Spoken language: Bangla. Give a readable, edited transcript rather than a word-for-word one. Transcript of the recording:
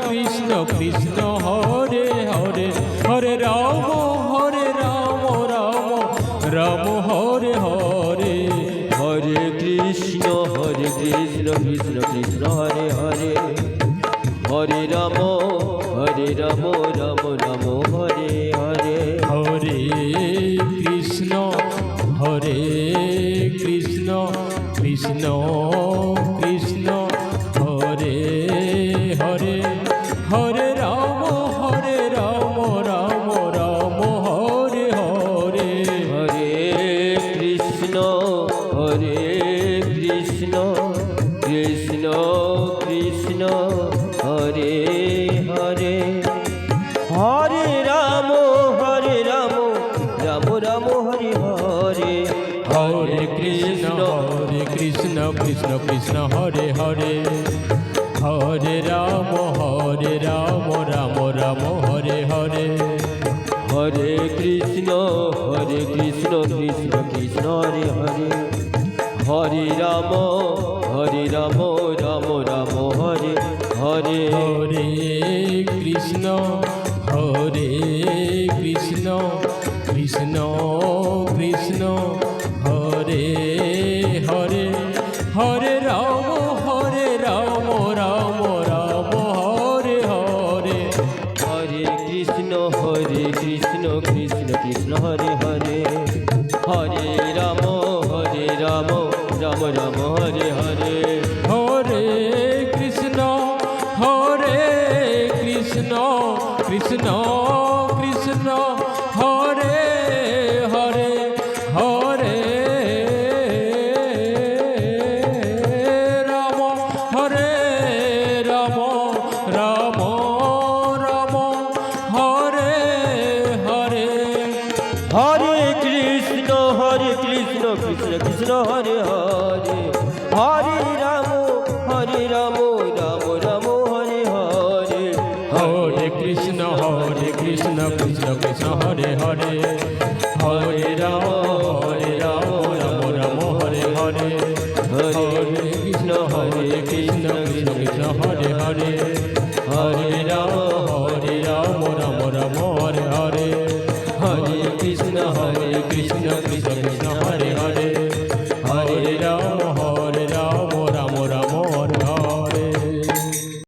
কৃষ্ণ কৃষ্ণ হরে হরে হরে রাম রাম রাম হরে হরে হরে কৃষ্ণ কৃষ্ণ কৃষ্ণ হরে হরে হরে রাম রাম রাম হরে হরে হরে কৃষ্ণ কৃষ্ণ কৃষ্ণ হরে হরে হরে রাম রাম রাম হরে হরে হরে কৃষ্ণ কৃষ্ণ কৃষ্ণ হরে হরে হরে রাম রাম রাম হরে হরে হরে কৃষ্ণ কৃষ্ণ কৃষ্ণ হরে হরে হরে রাম রাম রাম হরে হরে হরে কৃষ্ণ কৃষ্ণ কৃষ্ণ হরে হরে হরে রাম রাম রাম হরে হরে হরে কৃষ্ণ কৃষ্ণ কৃষ্ণ হরে হরে হরে রাম রাম রাম হরে হরে হরে কৃষ্ণ কৃষ্ণ কৃষ্ণ হরে হরে হরে রাম রাম রাম হরে হরে হরে কৃষ্ণ কৃষ্ণ কৃষ্ণ হরে হরে হরে রাম রাম রাম রাম হরে হরে হরে কৃষ্ণ কৃষ্ণ কৃষ্ণ হরে হরে হরে রাম রাম রাম হরে হরে হরে কৃষ্ণ কৃষ্ণ কৃষ্ণ হরে হরে হরে রাম রাম রাম হরে হরে হরে কৃষ্ণ কৃষ্ণ কৃষ্ণ হরে হরে হরে রাম রাম রাম হরে হরে হরে কৃষ্ণ কৃষ্ণ কৃষ্ণ